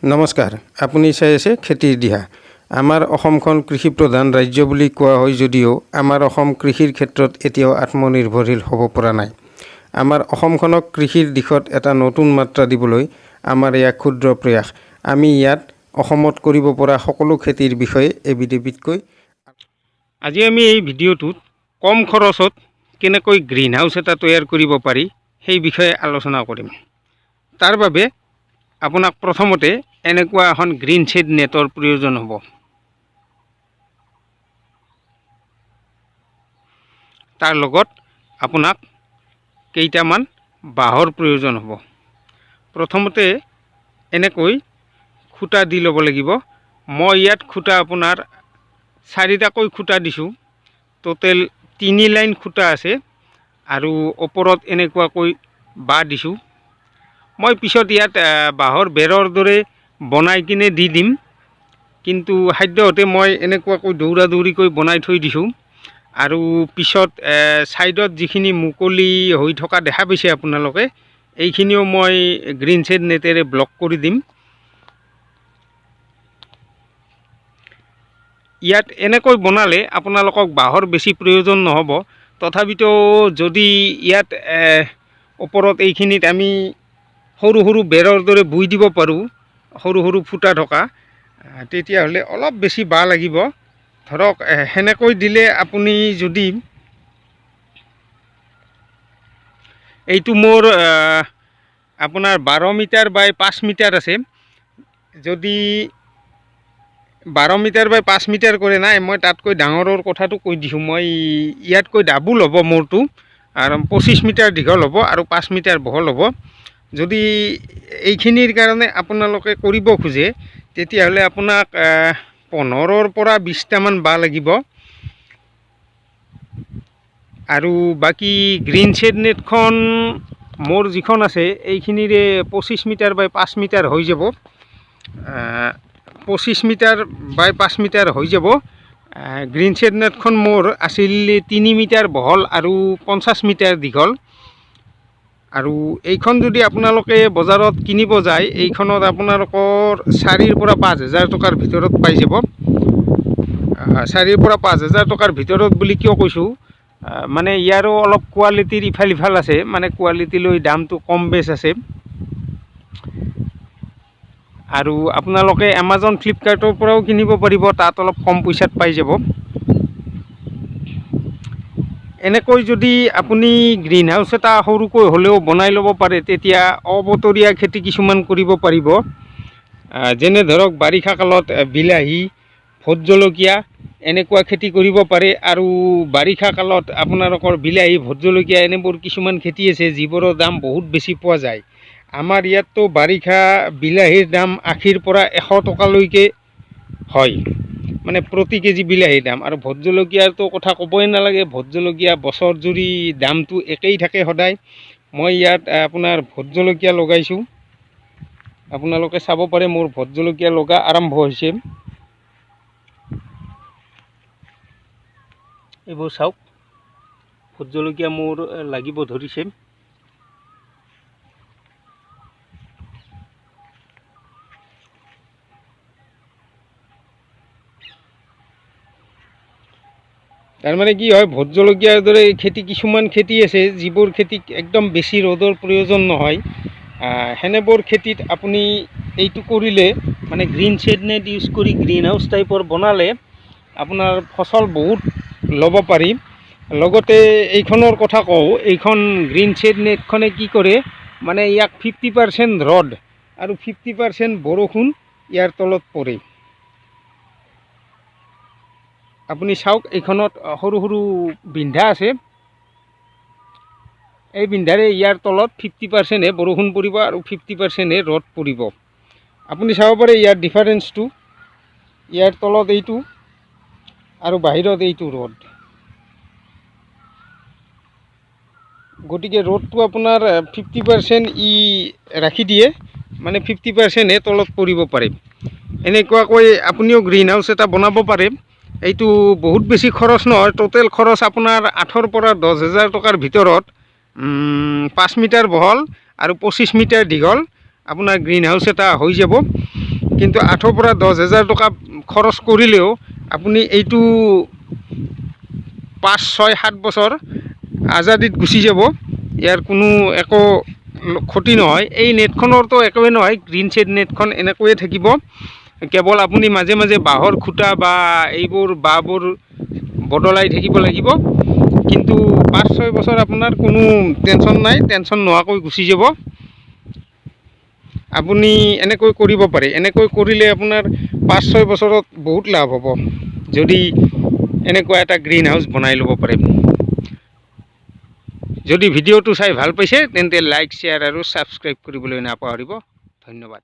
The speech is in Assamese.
নমস্কাৰ, আপুনি চাই আছে খেতিৰ দিহা। আমাৰ অসমখন কৃষি প্ৰধান ৰাজ্য বুলি কোৱা হয় যদিও আমাৰ অসম কৃষিৰ ক্ষেত্ৰত এতিয়াও আত্মনিৰ্ভৰশীল হ'ব পৰা নাই। আমাৰ অসমখনক কৃষিৰ দিশত এটা নতুন মাত্ৰা দিবলৈ আমাৰ এয়া ক্ষুদ্ৰ প্ৰয়াস। আমি ইয়াত অসমত কৰিব পৰা সকলো খেতিৰ বিষয়ে এবিধ-এবিধকৈ আজি আমি এই ভিডিঅ'টোত কম খৰচত কেনেকৈ গ্ৰীণ হাউচ এটা তৈয়াৰ কৰিব পাৰি সেই বিষয়ে আলোচনা কৰিম। তাৰ বাবে আপোনাক প্ৰথমতে এনেকুৱা এখন গ্ৰীণ শ্বেড নেটৰ প্ৰয়োজন হ'ব। তাৰ লগত আপোনাক কেইটামান বাঁহৰ প্ৰয়োজন হ'ব। প্ৰথমতে এনেকৈ খুঁটা দি ল'ব লাগিব। মই ইয়াত খুঁটা আপোনাৰ 4টাকৈ খুঁটা দিছোঁ। টোটেল 3 লাইন খুঁটা আছে আৰু ওপৰত এনেকুৱাকৈ বাঁহ দিছোঁ। মই পিছত ইয়াত বাঁহৰ বেৰৰ দৰে বনাই কিনে দি দিম, কিন্তু সদ্যহতে মই এনেকুৱাকৈ দৌৰা দৌৰিকৈ বনাই থৈ দিছোঁ। আৰু পিছত ছাইডত যিখিনি মুকলি হৈ থকা দেখা পাইছে আপোনালোকে, এইখিনিও মই গ্ৰীণ শ্বেড নেটেৰে ব্লক কৰি দিম। ইয়াত এনেকৈ বনালে আপোনালোকক বাঁহৰ বেছি প্ৰয়োজন নহ'ব। তথাপিতো যদি ইয়াত ওপৰত এইখিনিত আমি সৰু সৰু বেৰৰ দৰে বুই দিব পাৰোঁ, সৰু সৰু ফুটা থকা, তেতিয়াহ'লে অলপ বেছি বাঁহ লাগিব। ধৰক সেনেকৈ দিলে আপুনি যদি এইটো মোৰ আপোনাৰ 12 মিটাৰ বাই 5 মিটাৰ আছে, যদি 12 মিটাৰ বাই 5 মিটাৰ কৰে নাই, মই তাতকৈ ডাঙৰৰ কথাটো কৈ দিছোঁ। মই ইয়াতকৈ ডাবুল হ'ব মোৰটো, আৰু 25 মিটাৰ দীঘল হ'ব আৰু 5 মিটাৰ বহল হ'ব। যদি এইখিনিৰ কাৰণে আপোনালোকে কৰিব খোজে, তেতিয়াহ'লে আপোনাক 15ৰ পৰা 20টামান বাঁহ লাগিব। আৰু বাকী গ্ৰীণ শ্বেড নেটখন মোৰ যিখন আছে এইখিনিৰে 25 মিটাৰ বাই 5 মিটাৰ হৈ যাব। 25 মিটাৰ বাই 5 মিটাৰ হৈ যাব। গ্ৰীণ শ্বেড নেটখন মোৰ আছিল 3 মিটাৰ বহল আৰু 50 মিটাৰ দীঘল। আৰু এইখন যদি আপোনালোকে বজাৰত কিনিব যায়, এইখনত আপোনালোকৰ 4ৰ পৰা 5,000 টকাৰ ভিতৰত পাই যাব। 4ৰ পৰা 5,000 টকাৰ ভিতৰত বুলি কিয় কৈছোঁ, মানে ইয়াৰো অলপ কোৱালিটিৰ ইফাল সিফাল আছে, মানে কোৱালিটি লৈ দামটো কম বেছ আছে। আৰু আপোনালোকে এমাজন ফ্লিপকাৰ্টৰ পৰাও কিনিব পাৰিব, তাত অলপ কম পইচাত পাই যাব। এনেকৈ যদি আপুনি গ্ৰীণ হাউচ এটা সৰুকৈ হ'লেও বনাই ল'ব পাৰে, তেতিয়া অবতৰীয়া খেতি কিছুমান কৰিব পাৰিব। যেনে ধৰক বাৰিষা কালত বিলাহী, ভোট জলকীয়া এনেকুৱা খেতি কৰিব পাৰে। আৰু বাৰিষা কালত আপোনালোকৰ বিলাহী, ভোট জলকীয়া এনেবোৰ কিছুমান খেতি আছে যিবোৰৰ দাম বহুত বেছি পোৱা যায়। আমাৰ ইয়াততো বাৰিষা বিলাহীৰ দাম 80ৰ পৰা 100 টকালৈকে হয়, মানে প্ৰতি কেজি বিলাহীৰ দাম। আৰু ভোট জলকীয়াৰতো কথা ক'বই নালাগে, ভোট জলকীয়া বছৰ জুৰি দামটো একেই থাকে সদায়। মই ইয়াত আপোনাৰ ভোট জলকীয়া লগাইছোঁ, আপোনালোকে চাব পাৰে মোৰ ভোট জলকীয়া লগা আৰম্ভ হৈছে। এইবোৰ চাওক, ভোট জলকীয়া মোৰ লাগিব ধৰিছে। তাৰমানে কি হয়, ভোট জলকীয়াৰ দৰে খেতি কিছুমান খেতি আছে যিবোৰ খেতিক একদম বেছি ৰ'দৰ প্ৰয়োজন নহয়। সেনেবোৰ খেতিত আপুনি এইটো কৰিলে, মানে গ্ৰীণ শ্বেড নেট ইউজ কৰি গ্ৰীণ হাউচ টাইপৰ বনালে আপোনাৰ ফচল বহুত ল'ব পাৰি। লগতে এইখনৰ কথা কওঁ, এইখন গ্ৰীণ শ্বেড নেটখনে কি কৰে, মানে ইয়াক 50% ৰ'দ আৰু 50% বৰষুণ ইয়াৰ তলত পৰে। আপুনি চাওক, এইখনত সৰু সৰু বিন্ধা আছে, এই বিন্ধাৰে ইয়াৰ তলত 50%হে বৰষুণ পৰিব আৰু 50%হে ৰ'দ পৰিব। আপুনি চাব পাৰে ইয়াৰ ডিফাৰেঞ্চটো, ইয়াৰ তলত এইটো আৰু বাহিৰত এইটো ৰ'দ। গতিকে ৰ'দটো আপোনাৰ 50% ই ৰাখি দিয়ে, মানে 50%হে তলত পৰিব পাৰে। এনেকুৱাকৈ আপুনিও গ্ৰীণ হাউচ এটা বনাব পাৰে। এইটো বহুত বেছি খৰচ নহয়, টোটেল খৰচ আপোনাৰ 8ৰ পৰা 10,000 টকাৰ ভিতৰত 5 মিটাৰ বহল আৰু 25 মিটাৰ দীঘল আপোনাৰ গ্ৰীণ হাউচ এটা হৈ যাব। কিন্তু 8,000 পৰা 10,000 টকা খৰচ কৰিলেও আপুনি এইটো 5, 6, 7 বছৰ আজাদিত গুচি যাব। ইয়াৰ কোনো একো ক্ষতি নহয়। এই নেটখনৰতো একোৱেই নহয়, গ্ৰীণ শ্বেড নেটখন এনেকৈয়ে থাকিব। কেৱল আপুনি মাজে মাজে বাঁহৰ খুঁটা বা এইবোৰ বাঁহবোৰ বদলাই থাকিব লাগিব। কিন্তু 5-6 বছৰ আপোনাৰ কোনো টেনশ্যন নাই, টেনশ্যন নোহোৱাকৈ গুচি যাব। আপুনি এনেকৈ কৰিব পাৰে। এনেকৈ কৰিলে আপোনাৰ 5-6 বছৰত বহুত লাভ হ'ব, যদি এনেকুৱা এটা গ্ৰীণ হাউচ বনাই ল'ব পাৰে। যদি ভিডিঅ'টো চাই ভাল পাইছে তেন্তে লাইক, শ্বেয়াৰ আৰু ছাবস্ক্ৰাইব কৰিবলৈ নাপাহৰিব। ধন্যবাদ।